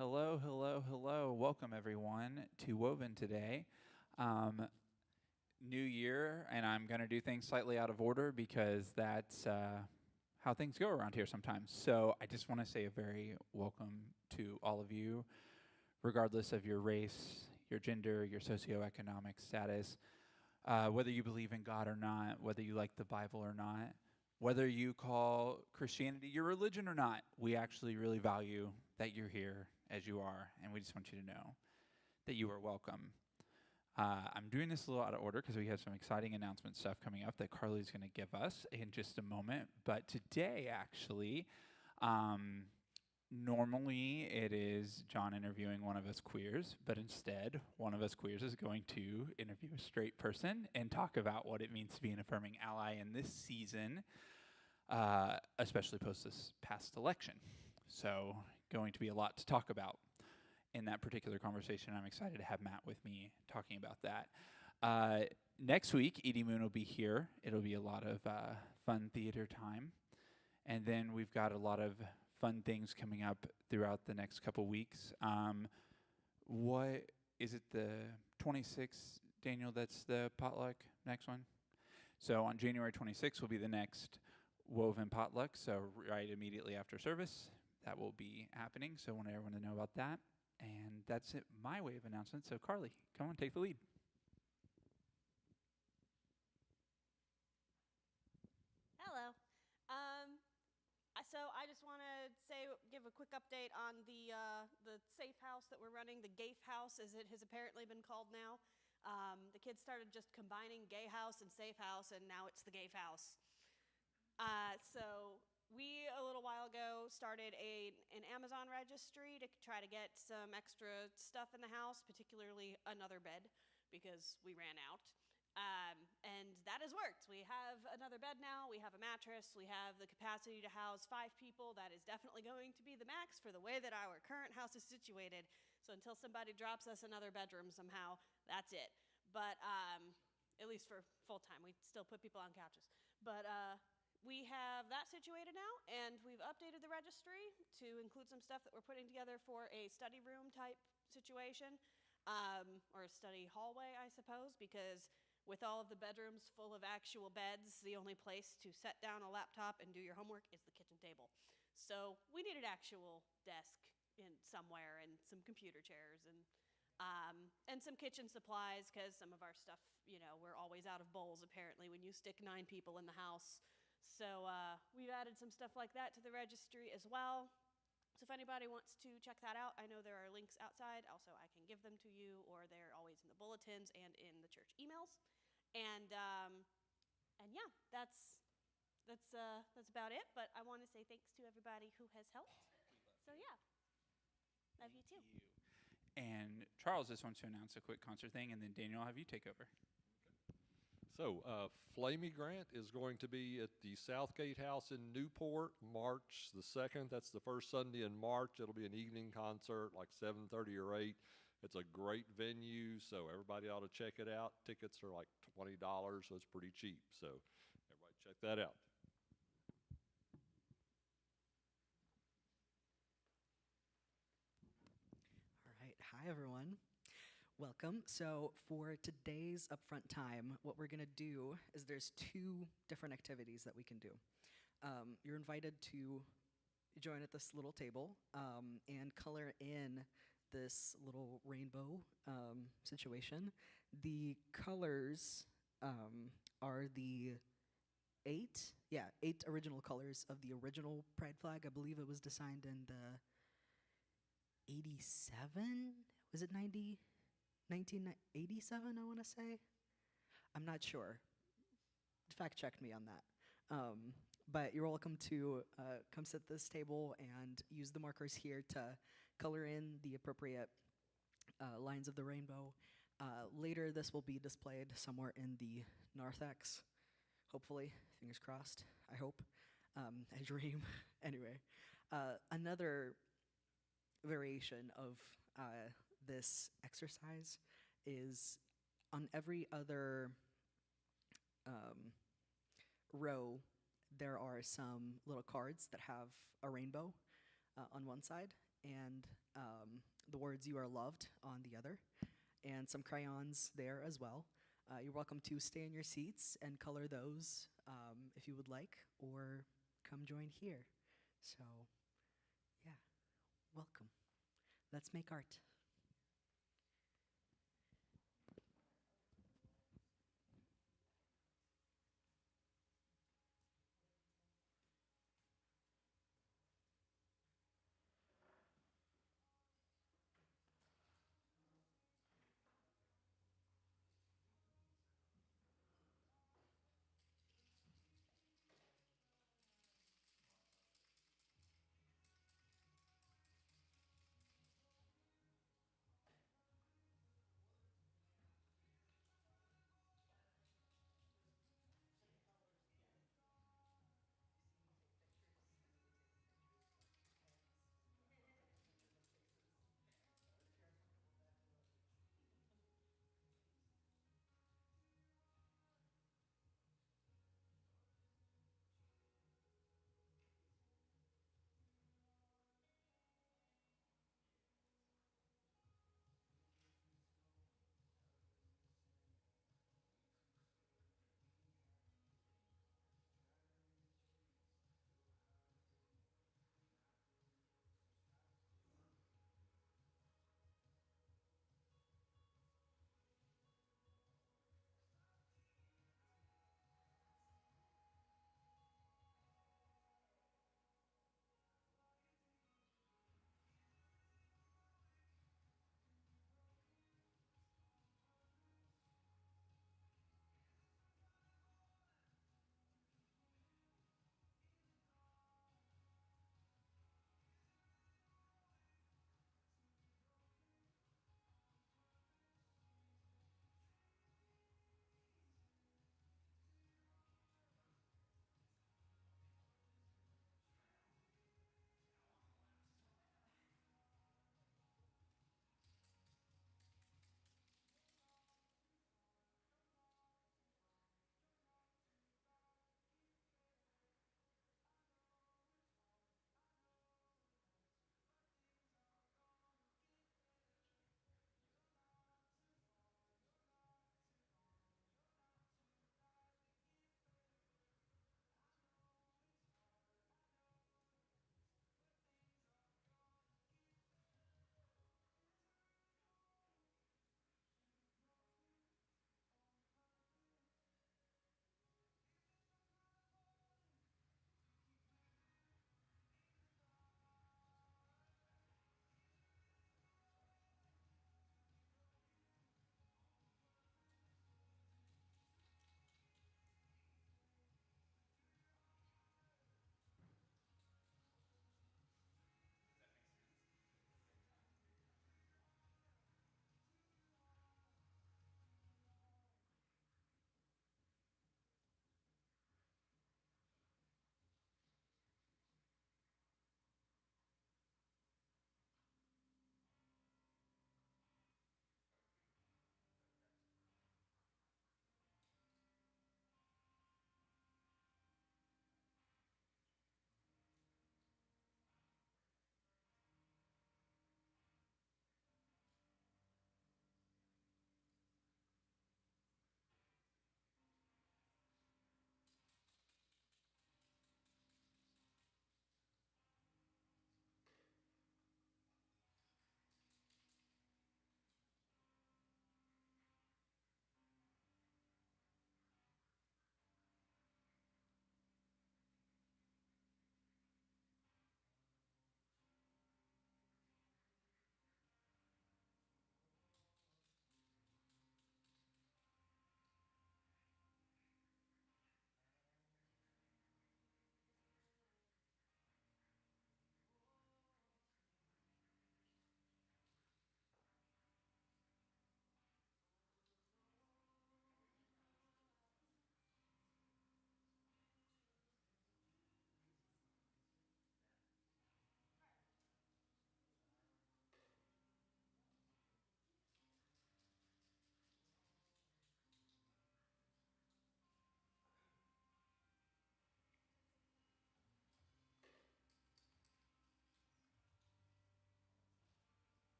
Hello, hello, hello. Welcome, everyone, to Woven today. New year, and I'm going to do things slightly out of order because that's how things go around here sometimes. So I just want to say a very welcome to all of you, regardless of your race, your gender, your socioeconomic status, whether you believe in God or not, whether you like the Bible or not, whether you call Christianity your religion or not. We actually really value that you're here as you are, and we just want you to know that you are welcome. I'm doing this a little out of order because we have some exciting announcement stuff coming up that Carly's going to give us in just a moment. But today, actually, normally it is John interviewing one of us queers, but instead, one of us queers is going to interview a straight person and talk about what it means to be an affirming ally in this season, especially post this past election. So, going to be a lot to talk about in that particular conversation. I'm excited to have Matt with me talking about that. Next week, Edie Moon will be here. It'll be a lot of fun theater time. And then we've got a lot of fun things coming up throughout the next couple weeks. What is it, the 26th, Daniel, that's the potluck next one? So on January 26th will be the next Woven potluck, so right immediately after service. That will be happening, so I want everyone to know about that. And that's it, my way of announcement. So Carly, come on, take the lead. Hello. So I just want to give a quick update on the safe house that we're running, the GAFE house, as it has apparently been called now. The kids started just combining gay house and safe house, and now it's the GAFE house. So we, a little while ago, started an Amazon registry to try to get some extra stuff in the house, particularly another bed, because we ran out. And that has worked. We have another bed now, we have a mattress, we have the capacity to house 5 people. That is definitely going to be the max for the way that our current house is situated. So until somebody drops us another bedroom somehow, that's it. But at least for full time, we still put people on couches. But we have that situated now, and we've updated the registry to include some stuff that we're putting together for a study room type situation, or a study hallway, I suppose, because with all of the bedrooms full of actual beds, the only place to set down a laptop and do your homework is the kitchen table. So we need an actual desk in somewhere and some computer chairs and some kitchen supplies, because some of our stuff, we're always out of bowls apparently when you stick 9 people in the house. So we've added some stuff like that to the registry as well. So if anybody wants to check that out, I know there are links outside. Also, I can give them to you, or they're always in the bulletins and in the church emails. And yeah, that's about it. But I want to say thanks to everybody who has helped. So yeah, love you too. You. And Charles just wants to announce a quick concert thing, and then Daniel, I'll have you take over. So, Flamey Grant is going to be at the Southgate House in Newport, March the 2nd. That's the first Sunday in March. It'll be an evening concert, like 7:30 or 8. It's a great venue, so everybody ought to check it out. Tickets are like $20, so it's pretty cheap. So, everybody check that out. All right. Hi, everyone. Welcome. So for today's upfront time, what we're going to do is there's 2 different activities that we can do. You're invited to join at this little table and color in this little rainbow situation. The colors are the 8 original colors of the original pride flag. I believe it was designed in the 87? Was it 1987, I want to say? I'm not sure. Fact check me on that. But you're welcome to come sit at this table and use the markers here to color in the appropriate lines of the rainbow. Later, this will be displayed somewhere in the narthex. Hopefully, fingers crossed, I hope. I dream. Anyway, another variation of this exercise is on every other row, there are some little cards that have a rainbow on one side, and the words "You Are Loved" on the other, and some crayons there as well. You're welcome to stay in your seats and color those if you would like, or come join here. So, yeah, welcome. Let's make art.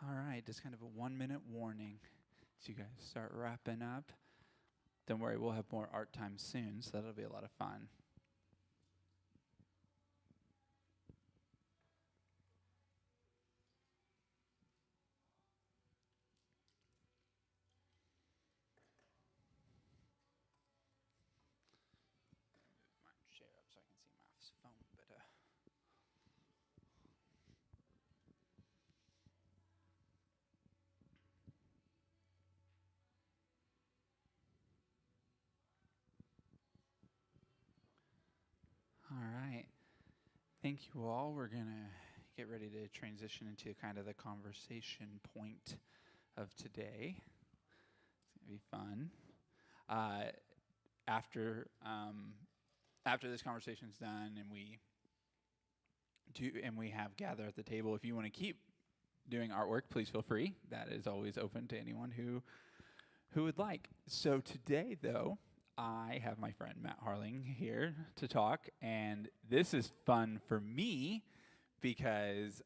All right, just kind of a 1-minute warning as you guys start wrapping up. Don't worry, we'll have more art time soon, so that'll be a lot of fun. Move my chair up so I can see my phone better. All right. Thank you all. We're going to get ready to transition into kind of the conversation point of today. It's going to be fun. After this conversation's done and we have gather at the table, if you want to keep doing artwork, please feel free. That is always open to anyone who would like. So today, though, I have my friend Matt Harling here to talk, and this is fun for me because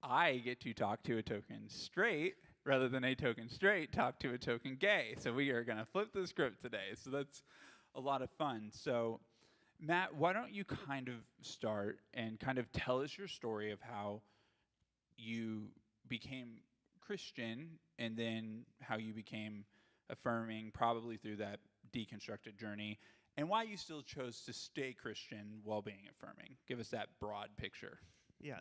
I get to talk to a token straight rather than a token straight talk to a token gay. So we are going to flip the script today. So that's a lot of fun. So Matt, why don't you kind of start and kind of tell us your story of how you became Christian and then how you became affirming, probably through that deconstructed journey, and why you still chose to stay Christian while being affirming. Give us that broad picture. Yeah.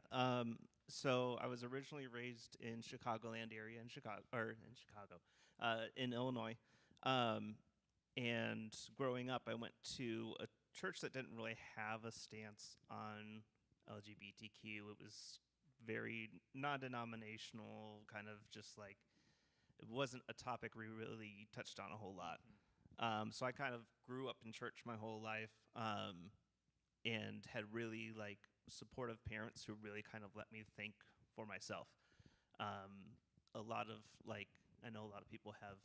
So I was originally raised in Chicagoland area in Illinois. And growing up, I went to a church that didn't really have a stance on LGBTQ. It was very non-denominational, kind of just like, it wasn't a topic we really touched on a whole lot. So I kind of grew up in church my whole life, and had really like supportive parents who really kind of let me think for myself. A lot of I know a lot of people have,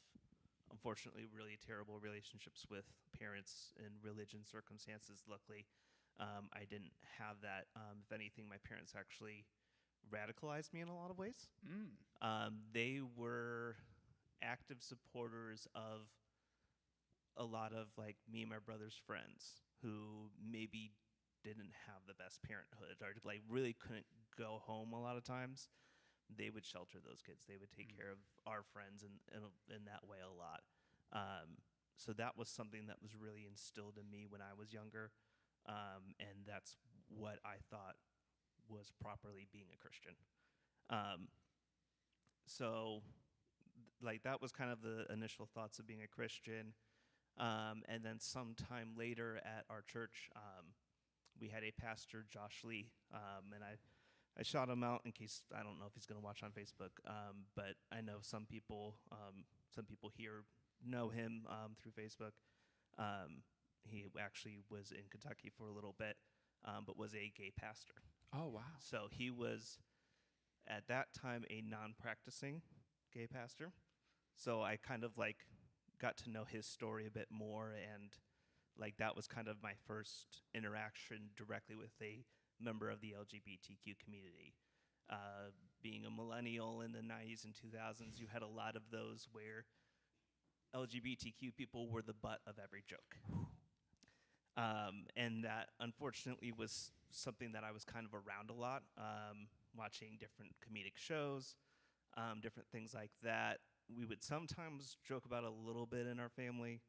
unfortunately, really terrible relationships with parents in religion circumstances. Luckily, I didn't have that. If anything, my parents actually radicalized me in a lot of ways. They were active supporters of a lot of like me and my brother's friends who maybe didn't have the best parenthood or like really couldn't go home a lot of times. They would shelter those kids. They would take care of our friends in that way a lot. So that was something that was really instilled in me when I was younger. And that's what I thought was properly being a Christian. So like that was kind of the initial thoughts of being a Christian. And then sometime later at our church, we had a pastor, Josh Lee, and I shot him out in case, I don't know if he's going to watch on Facebook, but I know some people here know him through Facebook. He actually was in Kentucky for a little bit, but was a gay pastor. Oh, wow. So he was, at that time, a non-practicing gay pastor. So I kind of like got to know his story a bit more, and like that was kind of my first interaction directly with a member of the LGBTQ community. Being a millennial in the 90s and 2000s, you had a lot of those where LGBTQ people were the butt of every joke. And that unfortunately was something that I was kind of around a lot, watching different comedic shows, different things like that. We would sometimes joke about a little bit in our family,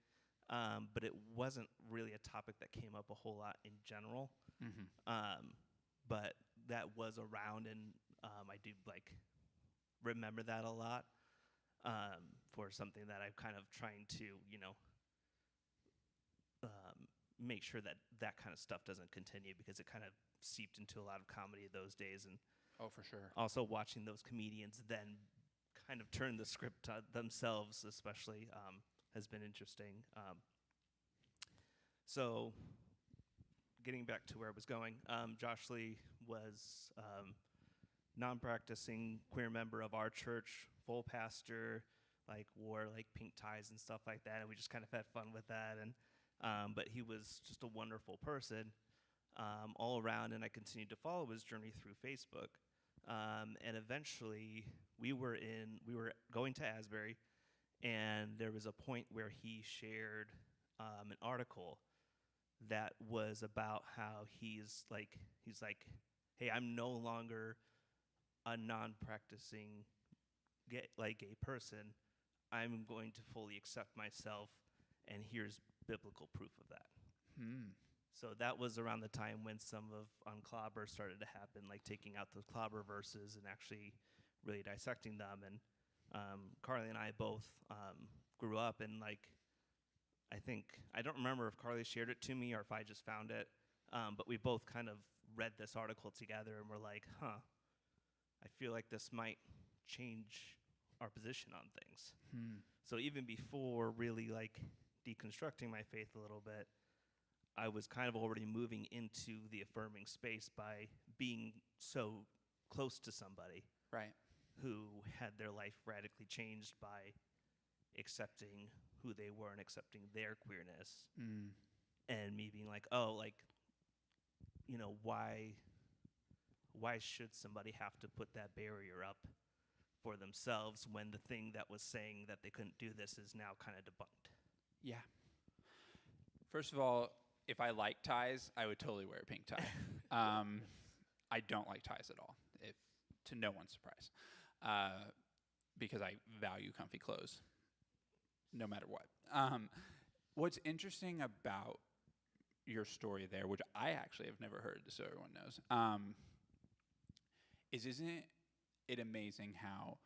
but it wasn't really a topic that came up a whole lot in general. But that was around, and I do like remember that a lot for something that I'm kind of trying to, make sure that that kind of stuff doesn't continue, because it kind of seeped into a lot of comedy those days. And Oh, for sure. also watching those comedians then kind of turn the script themselves, especially, has been interesting. So getting back to where I was going, Josh Lee was non-practicing queer member of our church, full pastor, like wore like pink ties and stuff like that, and we just kind of had fun with that. And but he was just a wonderful person all around, and I continued to follow his journey through Facebook. And eventually we were going to Asbury, and there was a point where he shared an article that was about how he's like, hey, I'm no longer a non-practicing gay person. I'm going to fully accept myself, and here's biblical proof of that. So that was around the time when some of on Clobber started to happen, like taking out the Clobber verses and actually really dissecting them. And Carly and I both grew up, and like, I don't remember if Carly shared it to me or if I just found it, but we both kind of read this article together and were like, I feel like this might change our position on things. So even before really like deconstructing my faith a little bit, I was kind of already moving into the affirming space by being so close to somebody Right. who had their life radically changed by accepting who they were and accepting their queerness. And me being like, oh, like, you know, why should somebody have to put that barrier up for themselves when the thing that was saying that they couldn't do this is now kind of debunked? Yeah. First of all, if I like ties, I would totally wear a pink tie. I don't like ties at all, to no one's surprise, because I value comfy clothes, no matter what. What's interesting about your story there, which I actually have never heard, so everyone knows, isn't it amazing how,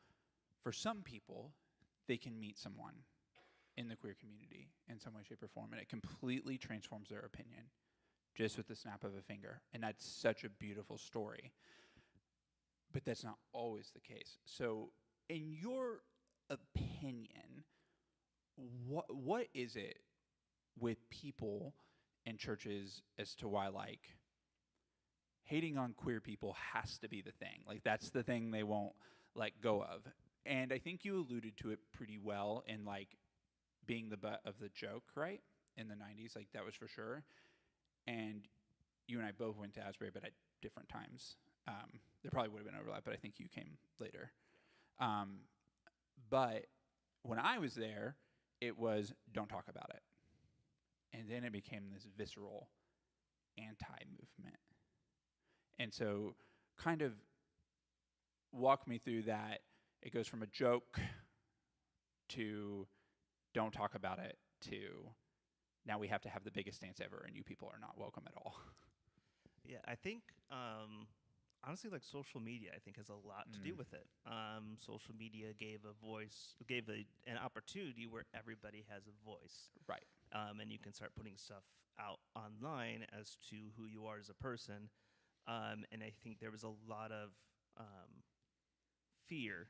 for some people, they can meet someone in the queer community in some way, shape, or form, and it completely transforms their opinion just with the snap of a finger. And that's such a beautiful story. But that's not always the case. So in your opinion, what is it with people and churches as to why, like, hating on queer people has to be the thing? Like, that's the thing they won't let go of. And I think you alluded to it pretty well in, like, being the butt of the joke, right? In the 90s, like, that was for sure. And you and I both went to Asbury, but at different times. There probably would have been overlap, but I think you came later. But when I was there, it was, don't talk about it. And then it became this visceral anti-movement. And so kind of walk me through that. It goes from a joke to don't talk about it to now we have to have the biggest dance ever and you people are not welcome at all. Yeah, I think honestly, like, social media, I think, has a lot to do with it. Social media gave an opportunity where everybody has a voice. Right. And you can start putting stuff out online as to who you are as a person. And I think there was a lot of fear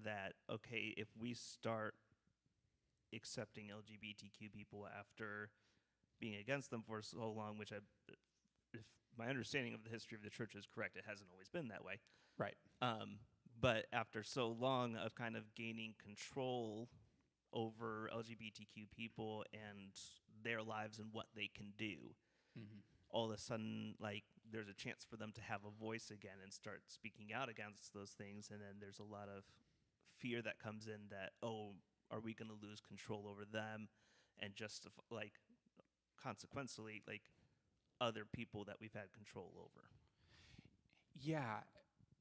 that, okay, if we start accepting LGBTQ people after being against them for so long, which if my understanding of the history of the church is correct, it hasn't always been that way. Right. But after so long of kind of gaining control over LGBTQ people and their lives and what they can do, all of a sudden, like, there's a chance for them to have a voice again and start speaking out against those things. And then there's a lot of fear that comes in that, oh, are we going to lose control over them? And just like, consequently, like, other people that we've had control over. Yeah.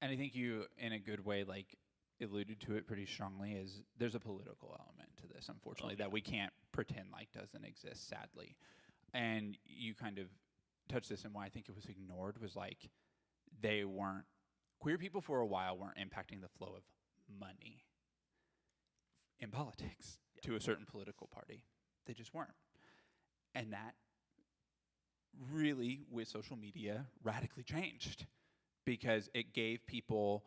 And I think you, in a good way, like, alluded to it pretty strongly, is there's a political element to this, unfortunately, that we can't pretend like doesn't exist, sadly. And you kind of touched this, and why I think it was ignored was, like, queer people for a while weren't impacting the flow of money in politics to a certain political party. They just weren't. And that really, with social media, radically changed, because it gave people,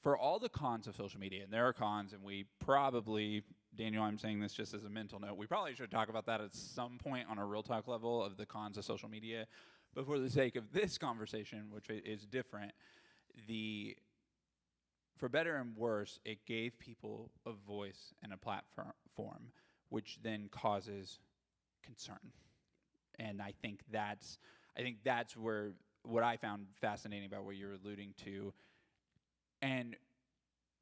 for all the cons of social media, and there are cons, and we probably, Daniel, I'm saying this just as a mental note, we probably should talk about that at some point on a real talk level of the cons of social media, but for the sake of this conversation, which is different, for better and worse, it gave people a voice and a platform, which then causes concern. And I think that's where what I found fascinating about what you're alluding to.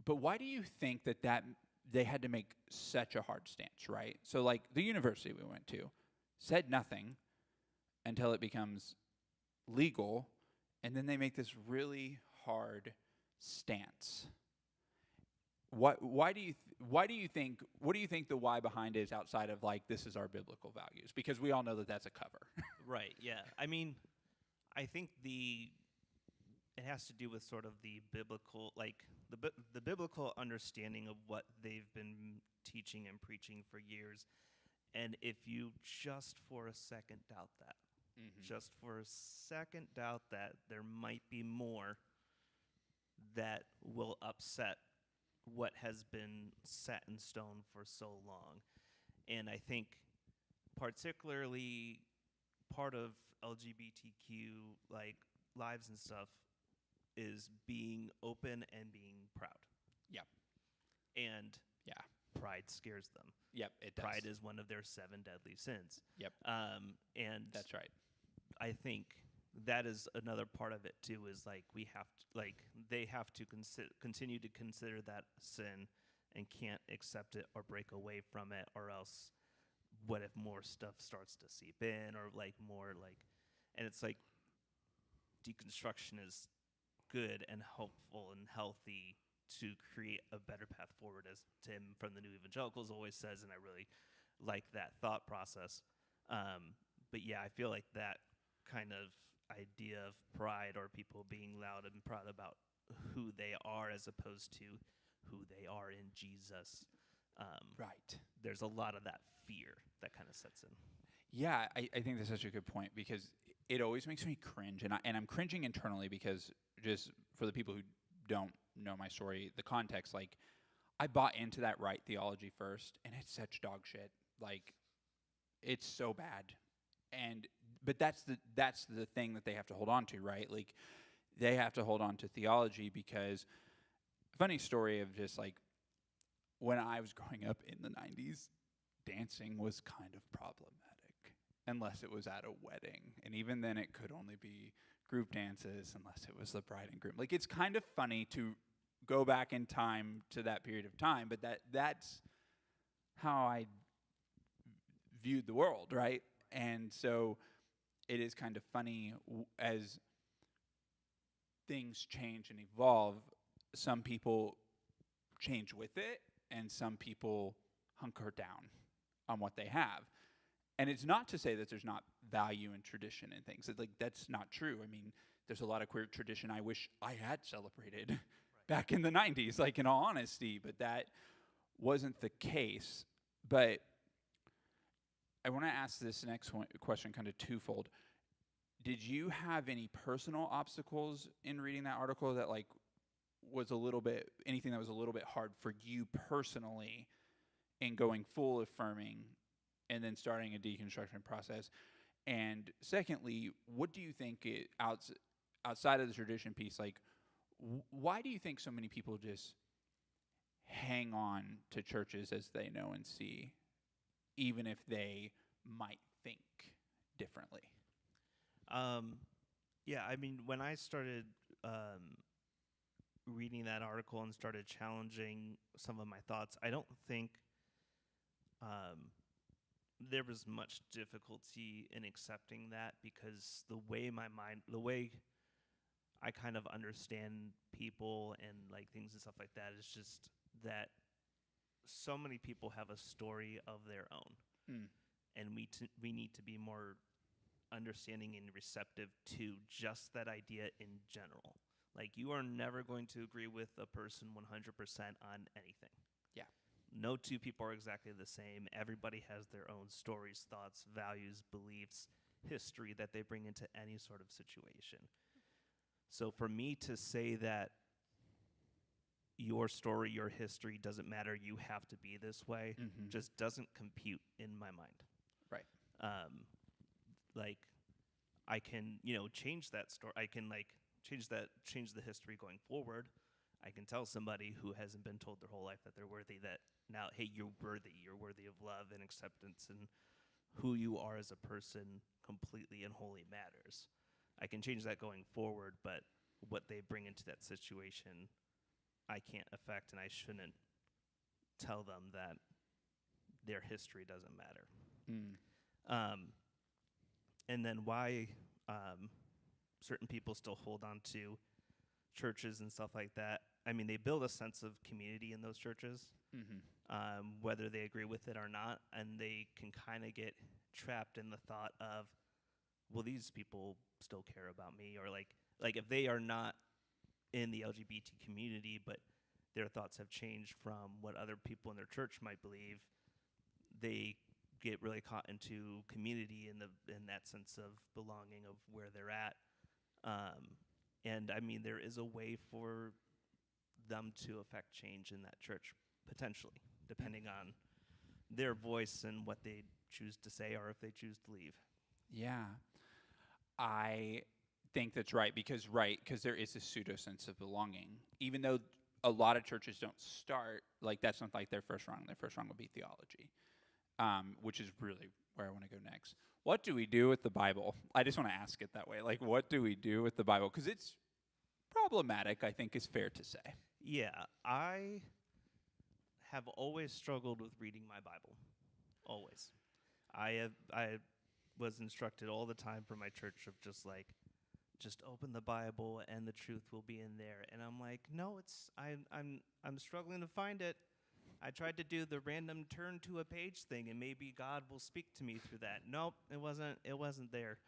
But why do you think that they had to make such a hard stance, right? So like the university we went to said nothing until it becomes legal, and then they make this really hard stance. Why do you think, what do you think the why behind it is, outside of like, this is our biblical values? Because we all know that that's a cover. Right. Yeah. I mean, I think it has to do with sort of the biblical, like the biblical understanding of what they've been teaching and preaching for years. And if you just for a second doubt that, just for a second doubt that, there might be more that will upset what has been set in stone for so long. And I think particularly part of LGBTQ like lives and stuff is being open and being proud. Yep. And Yeah. pride scares them. Yep, it does. Pride is one of their 7 deadly sins. Yep. And That's right. I think that is another part of it too, is like they have to continue to consider that sin and can't accept it or break away from it, or else what if more stuff starts to seep in, or like more like, and it's like deconstruction is good and helpful and healthy to create a better path forward, as Tim from the New Evangelicals always says, and I really like that thought process. But yeah, I feel like that kind of idea of pride, or people being loud and proud about who they are as opposed to who they are in Jesus. Right. There's a lot of that fear that kind of sets in. Yeah, I think that's such a good point, because it always makes me cringe, and I'm cringing internally, because just for the people who don't know my story, the context, like, I bought into that right theology first, and it's such dog shit. Like, it's so bad. But that's the thing that they have to hold on to, right? Like, they have to hold on to theology, because funny story of just like, when I was growing up in the 90s, dancing was kind of problematic unless it was at a wedding. And even then it could only be group dances unless it was the bride and groom. Like, it's kind of funny to go back in time to that period of time, but that's how I viewed the world, right? And so it is kind of funny as things change and evolve, some people change with it and some people hunker down on what they have. And it's not to say that there's not value in tradition and things. Like, that's not true. I mean, there's a lot of queer tradition I wish I had celebrated back in the 90s, like, in all honesty, but that wasn't the case. But I want to ask this next question kind of twofold. Did you have any personal obstacles in reading that article that, like, was anything that was a little bit hard for you personally in going full affirming and then starting a deconstruction process? And secondly, what do you think outside of the tradition piece, like, why do you think so many people just hang on to churches as they know and see, even if they might think differently? Yeah, I mean, when I started reading that article and started challenging some of my thoughts, I don't think there was much difficulty in accepting that, because the way I kind of understand people and like things and stuff like that is just that so many people have a story of their own, and we need to be more understanding and receptive to just that idea in general. Like, you are never going to agree with a person 100% on anything. Yeah. No two people are exactly the same. Everybody has their own stories, thoughts, values, beliefs, history that they bring into any sort of situation. So for me to say that your story, your history doesn't matter, you have to be this way, just doesn't compute in my mind. Right. Like, I can, change that story. I can change the history going forward. I can tell somebody who hasn't been told their whole life that they're worthy, that now, hey, you're worthy of love and acceptance, and who you are as a person completely and wholly matters. I can change that going forward, but what they bring into that situation, I can't affect, and I shouldn't tell them that their history doesn't matter. And then why certain people still hold on to churches and stuff like that. I mean, they build a sense of community in those churches, whether they agree with it or not, and they can kind of get trapped in the thought of, well, these people still care about me, or like if they are not in the LGBT community, but their thoughts have changed from what other people in their church might believe, they get really caught into community in that sense of belonging of where they're at. And I mean, there is a way for them to affect change in that church, potentially, depending on their voice and what they choose to say, or if they choose to leave. Yeah. I think that's right, because there is a pseudo sense of belonging. Even though a lot of churches don't start, like, that's not like their first rung. Their first rung would be theology, which is really where I want to go next. What do we do with the Bible? I just want to ask it that way. Like, what do we do with the Bible? Because it's problematic, I think is fair to say. Yeah, I have always struggled with reading my Bible. Always. I was instructed all the time from my church of just open the Bible and the truth will be in there. And I'm like, no, I'm struggling to find it. I tried to do the random turn to a page thing, and maybe God will speak to me through that. Nope, it wasn't there.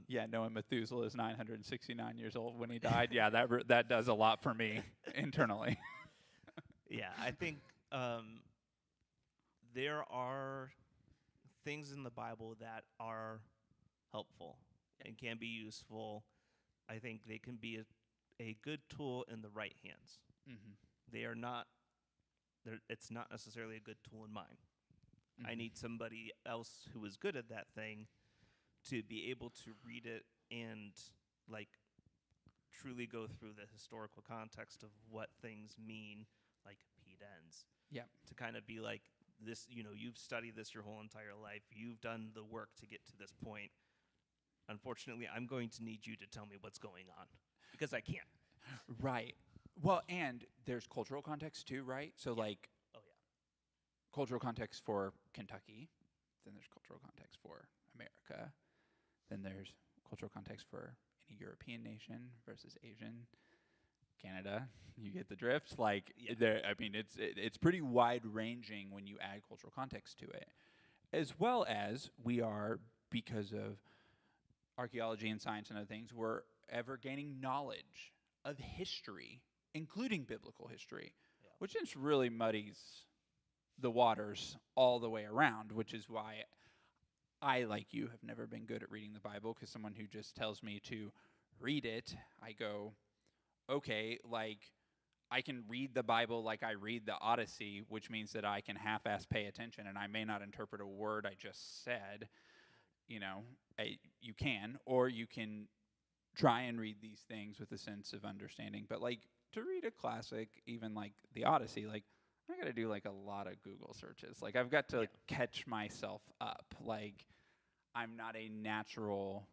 Yeah, knowing Methuselah is 969 years old when he died, yeah, that does a lot for me internally. Yeah, I think there are things in the Bible that are helpful and can be useful. I think they can be a good tool in the right hands. They are not. It's not necessarily a good tool in mine. I need somebody else who is good at that thing to be able to read it and truly go through the historical context of what things mean, like Pete ends. Yeah. To kind of be like, this, you've studied this your whole entire life. You've done the work to get to this point. Unfortunately, I'm going to need you to tell me what's going on, because I can't. Right. Well, and there's cultural context too, right? So cultural context for Kentucky, then there's cultural context for America, then there's cultural context for any European nation versus Asian, Canada. You get the drift. It's pretty wide-ranging when you add cultural context to it, as well as we are, because of archaeology and science and other things, we're ever gaining knowledge of history, including biblical history, which just really muddies the waters all the way around, which is why I, like you, have never been good at reading the Bible, because someone who just tells me to read it, I go, okay, I can read the Bible like I read the Odyssey, which means that I can half-ass pay attention, and I may not interpret a word I just said. You can, or you can try and read these things with a sense of understanding. But to read a classic, even like the Odyssey, I got to do a lot of Google searches. I've got to catch myself up. I'm not a natural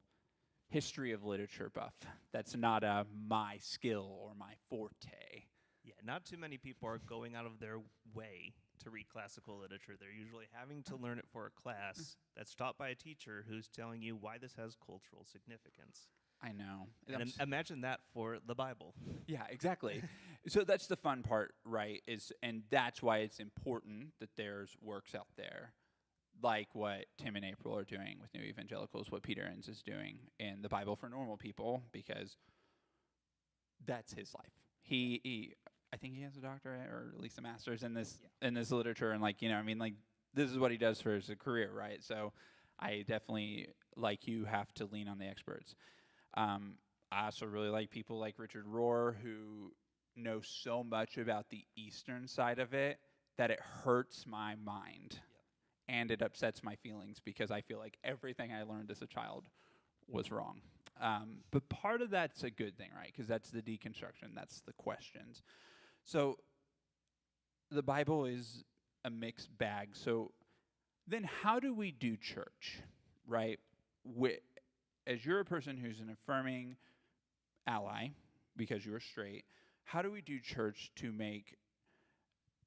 history of literature buff. That's not my skill or my forte. Yeah, not too many people are going out of their way to read classical literature. They're usually having to learn it for a class that's taught by a teacher who's telling you why this has cultural significance. I know. And imagine that for the Bible. Yeah, exactly. So that's the fun part, right? And that's why it's important that there's works out there, like what Tim and April are doing with New Evangelicals, what Peter Enns is doing in the Bible for Normal People, because that's his life. I think he has a doctorate or at least a master's in this literature, and this is what he does for his career, right? So I definitely, like you, have to lean on the experts. I also really like people like Richard Rohr, who know so much about the Eastern side of it that it hurts my mind and it upsets my feelings, because I feel like everything I learned as a child was wrong. But part of that's a good thing, right? Because that's the deconstruction, that's the questions. So the Bible is a mixed bag. So then how do we do church, right? as you're a person who's an affirming ally because you're straight, how do we do church to make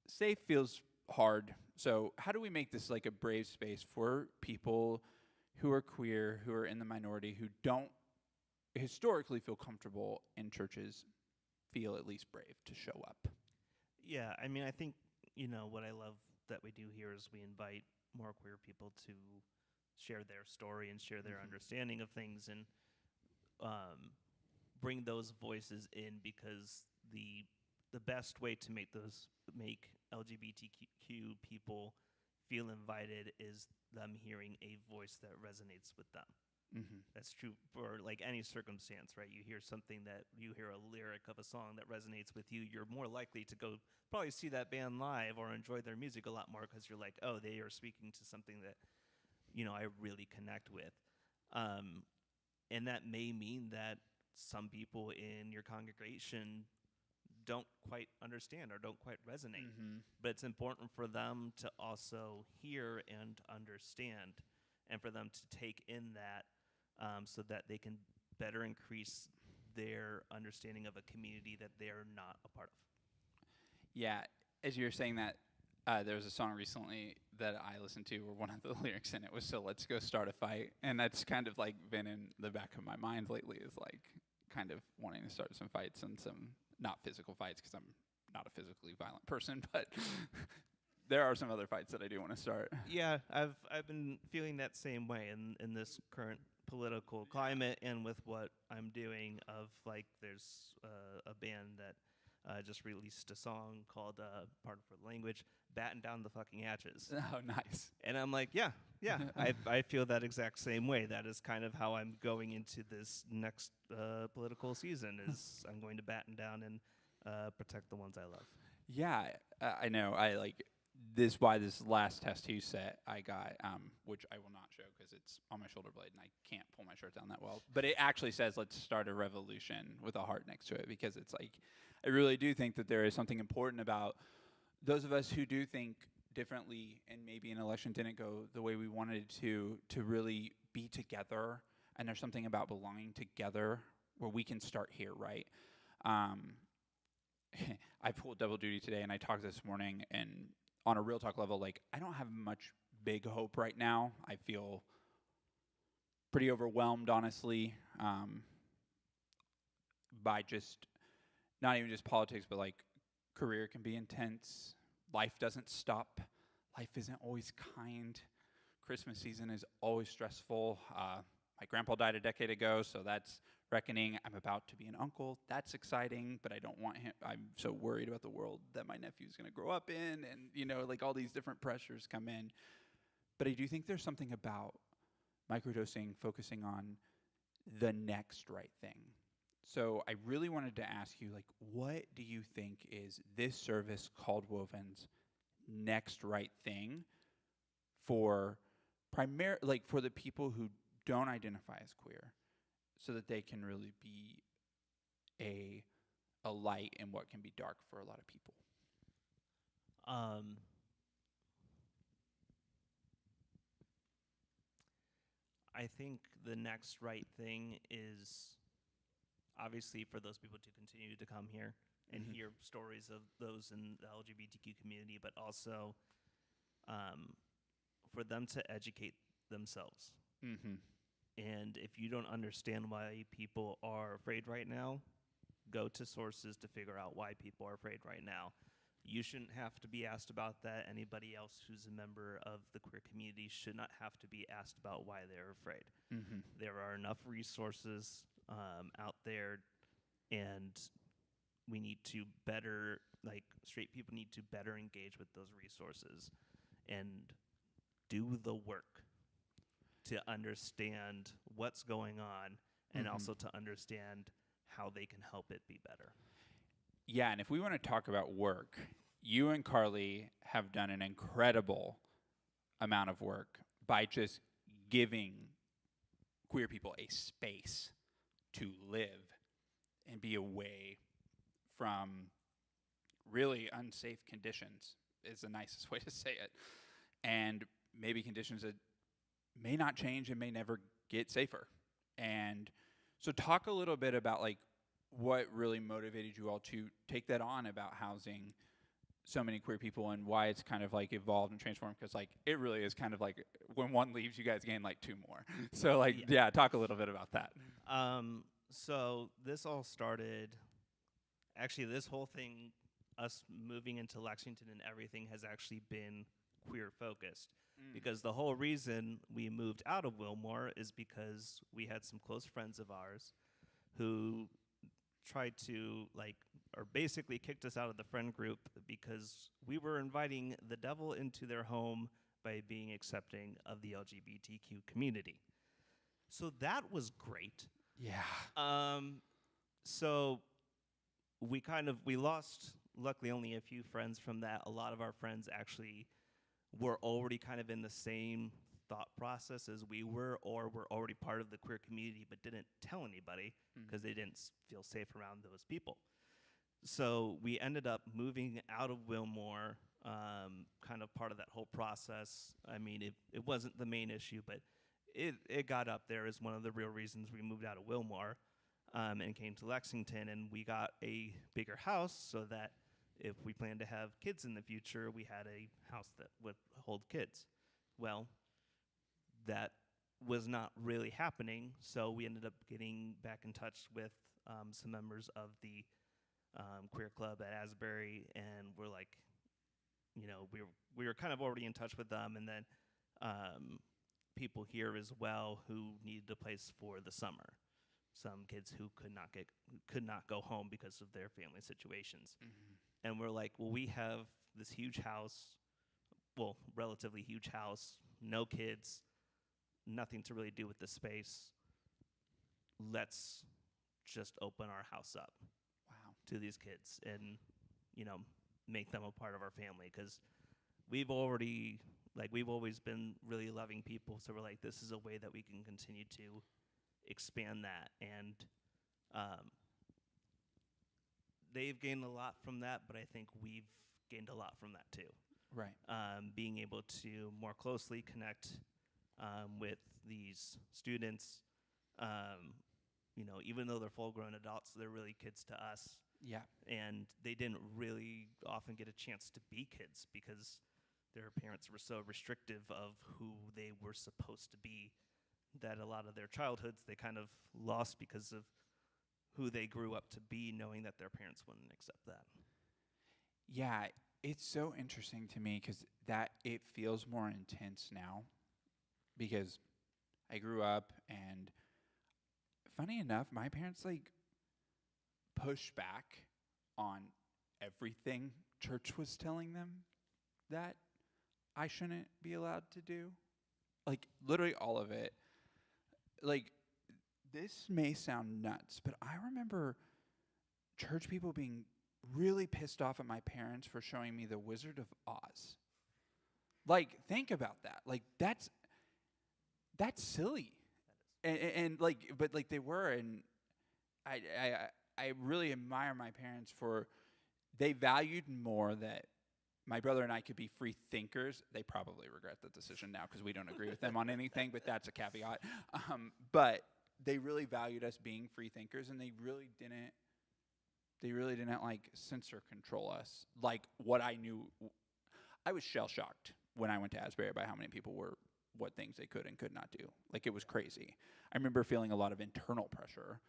safe feels hard? So how do we make this like a brave space for people who are queer, who are in the minority, who don't historically feel comfortable in churches, feel at least brave to show up? Yeah, I mean, I think, what I love that we do here is we invite more queer people to share their story and share their understanding of things, and bring those voices in, because the best way to make LGBTQ people feel invited is them hearing a voice that resonates with them. That's true for like any circumstance, right? You hear a lyric of a song that resonates with you, you're more likely to go probably see that band live or enjoy their music a lot more, because you're like, oh, they are speaking to something that, I really connect with. And that may mean that some people in your congregation don't quite understand or don't quite resonate. But it's important for them to also hear and understand, and for them to take in that, so that they can better increase their understanding of a community that they're not a part of. Yeah, as you were saying that, there was a song recently that I listened to where one of the lyrics in it was, "So let's go start a fight." And that's kind of like been in the back of my mind lately, is like kind of wanting to start some fights, and some, not physical fights because I'm not a physically violent person, but there are some other fights that I do want to start. Yeah, I've been feeling that same way in this current political climate, and with what I'm doing. Of like, there's a band that just released a song called "Pardon for the Language," "Batten Down the Fucking Hatches," Oh, nice. and I'm like, yeah, I feel that exact same way. That is kind of how I'm going into this next political season. Is I'm going to batten down and protect the ones I love. Yeah, I know. I like this. Why this last tattoo set I got, which I will not show because it's on my shoulder blade and I can't pull my shirt down that well. But it actually says, "Let's start a revolution," with a heart next to it, because it's like, I really do think that there is something important about those of us who do think differently, and maybe an election didn't go the way we wanted it to really be together. And there's something about belonging together where we can start here, right? I pulled double duty today, and I talked this morning, and on a real talk level, like, I don't have much big hope right now. I feel pretty overwhelmed, honestly, by just, not even just politics, but like, career can be intense. Life doesn't stop. Life isn't always kind. Christmas season is always stressful. My grandpa died a decade ago, so that's reckoning. I'm about to be an uncle. That's exciting, but I don't want him. I'm so worried about the world that my nephew's going to grow up in, and, like, all these different pressures come in. But I do think there's something about microdosing focusing on the next right thing. So I really wanted to ask you, like, what do you think is this service called Woven's next right thing for for the people who don't identify as queer, so that they can really be a light in what can be dark for a lot of people? I think the next right thing is obviously for those people to continue to come here and hear stories of those in the LGBTQ community, but also for them to educate themselves. And if you don't understand why people are afraid right now, go to sources to figure out why people are afraid right now. You shouldn't have to be asked about that. Anybody else who's a member of the queer community should not have to be asked about why they're afraid. There are enough resources out there, and we need to better, like, straight people need to better engage with those resources and do the work to understand what's going on, and also to understand how they can help it be better. Yeah, and if we want to talk about work, you and Carly have done an incredible amount of work by just giving queer people a space to live and be away from really unsafe conditions, is the nicest way to say it. And maybe conditions that may not change and may never get safer. And so talk a little bit about like what really motivated you all to take that on about housing so many queer people and why it's kind of like evolved and transformed, because like it really is kind of like when one leaves you guys gain like two more. So like yeah, talk a little bit about that. So this all started, actually this whole thing, us moving into Lexington and everything has actually been queer focused. Because the whole reason we moved out of Wilmore is because we had some close friends of ours who tried to like, or basically kicked us out of the friend group because we were inviting the devil into their home by being accepting of the LGBTQ community. So that was great. Yeah. So we lost, luckily, only a few friends from that. A lot of our friends actually were already kind of in the same thought process as we were, or were already part of the queer community but didn't tell anybody because they didn't feel safe around those people. So we ended up moving out of Wilmore, kind of part of that whole process. I mean, it wasn't the main issue, but it got up there as one of the real reasons we moved out of Wilmore and came to Lexington. And we got a bigger house so that if we planned to have kids in the future, we had a house that would hold kids. Well, that was not really happening, so we ended up getting back in touch with some members of the queer club at Asbury, and we're like, you know, we were kind of already in touch with them, and then people here as well who needed a place for the summer. Some kids who could not go home because of their family situations. And we're like, well, we have this huge house, well, relatively huge house, no kids, nothing to really do with the space. Let's just open our house up to these kids and, you know, make them a part of our family. Because we've always been really loving people. So we're like, this is a way that we can continue to expand that. And they've gained a lot from that, but I think we've gained a lot from that too. Right. Being able to more closely connect with these students, you know, even though they're full-grown adults, they're really kids to us. Yeah. And they didn't really often get a chance to be kids because their parents were so restrictive of who they were supposed to be that a lot of their childhoods they kind of lost because of who they grew up to be, knowing that their parents wouldn't accept that. Yeah, it's so interesting to me because that it feels more intense now because I grew up and funny enough, my parents like pushed back on everything church was telling them that I shouldn't be allowed to do. Like literally all of it. Like this may sound nuts, but I remember church people being really pissed off at my parents for showing me The Wizard of Oz. Like, think about that. Like, that's silly. And like, but like they were, and I really admire my parents for, they valued more that my brother and I could be free thinkers. They probably regret the decision now because we don't agree with them on anything, but that's a caveat. But they really valued us being free thinkers, and they really didn't like censor control us. Like what I knew, I was shell shocked when I went to Asbury by how many people were, what things they could and could not do. Like it was crazy. I remember feeling a lot of internal pressure.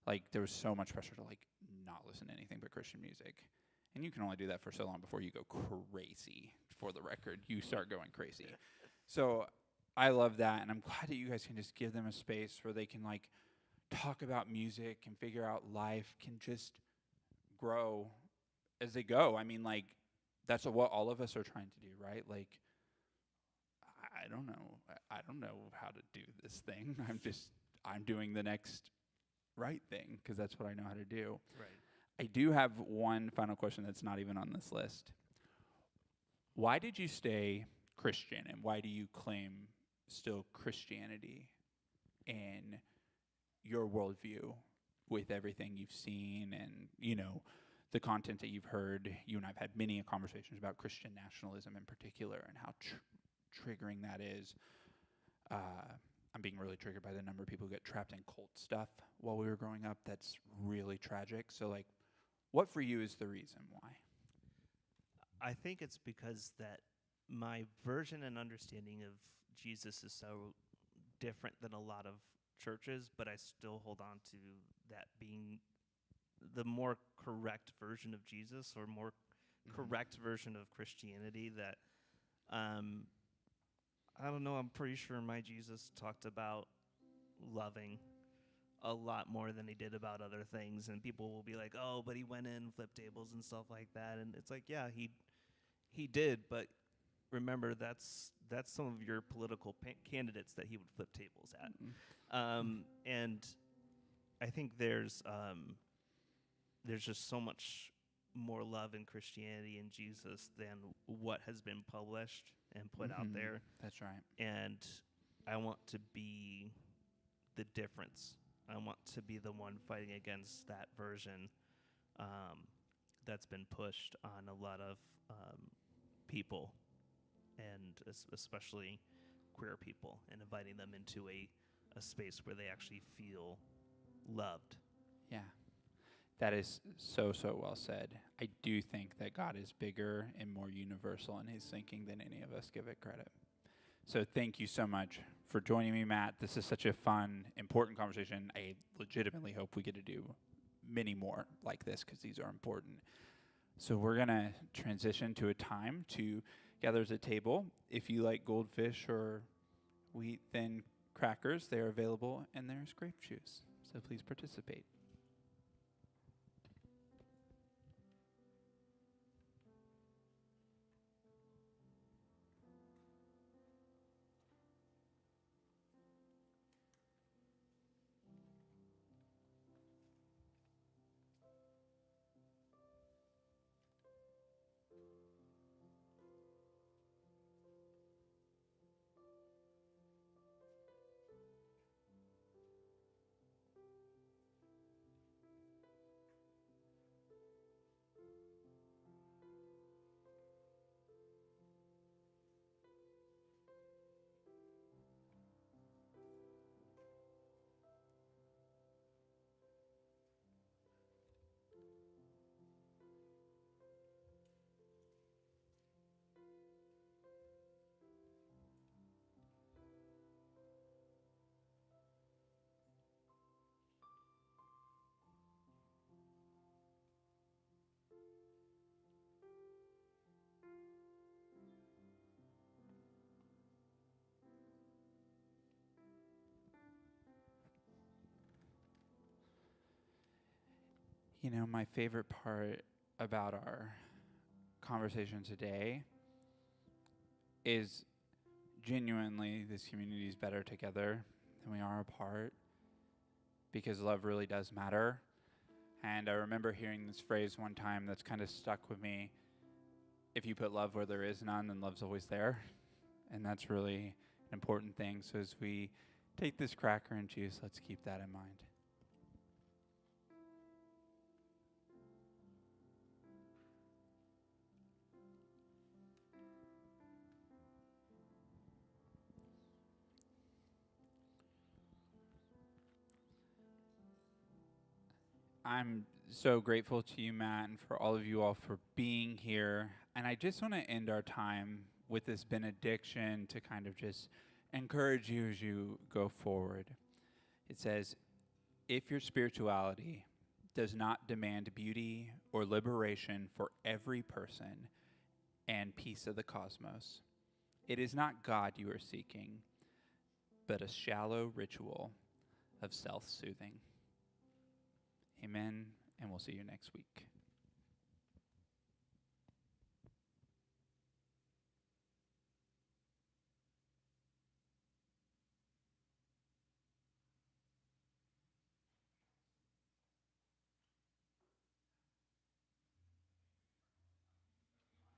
Like there was so much pressure to like not listen to anything but Christian music. And you can only do that for so long before you go crazy. For the record, you start going crazy. So I love that, and I'm glad that you guys can just give them a space where they can like talk about music and figure out life, can just grow as they go. I mean, like that's what all of us are trying to do, right? Like I don't know how to do this thing. I'm doing the next right thing because that's what I know how to do. Right. I do have one final question that's not even on this list. Why did you stay Christian, and why do you claim still Christianity in your worldview with everything you've seen and, you know, the content that you've heard? You and I've had many conversations about Christian nationalism in particular and how triggering that is. I'm I'm being really triggered by the number of people who get trapped in cult stuff while we were growing up. That's really tragic. So, like, what for you is the reason why? I think it's because that my version and understanding of Jesus is so different than a lot of churches, but I still hold on to that being the more correct version of Jesus, or more correct version of Christianity. That I don't know, I'm pretty sure my Jesus talked about loving a lot more than he did about other things, and people will be like, oh, but he went in, flipped tables and stuff like that, and it's like, yeah, he did, but remember, that's some of your political candidates that he would flip tables at. And I think there's just so much more love in Christianity and Jesus than what has been published and put out there. That's right. And I want to be the difference. I want to be the one fighting against that version that's been pushed on a lot of people, and especially queer people, and inviting them into a space where they actually feel loved. Yeah. That is so well said. I do think that God is bigger and more universal in his thinking than any of us give it credit. So thank you so much for joining me, Matt. This is such a fun, important conversation. I legitimately hope we get to do many more like this, because these are important. So we're going to transition to a time to gather at a table. If you like goldfish or wheat thin crackers, they're available, and there's grape juice. So please participate. You know, my favorite part about our conversation today is genuinely this community is better together than we are apart, because love really does matter. And I remember hearing this phrase one time that's kind of stuck with me. If you put love where there is none, then love's always there. And that's really an important thing. So as we take this cracker and juice, let's keep that in mind. I'm so grateful to you, Matt, and for all of you all for being here. And I just want to end our time with this benediction to kind of just encourage you as you go forward. It says, if your spirituality does not demand beauty or liberation for every person and peace of the cosmos, it is not God you are seeking, but a shallow ritual of self-soothing. Amen, and we'll see you next week.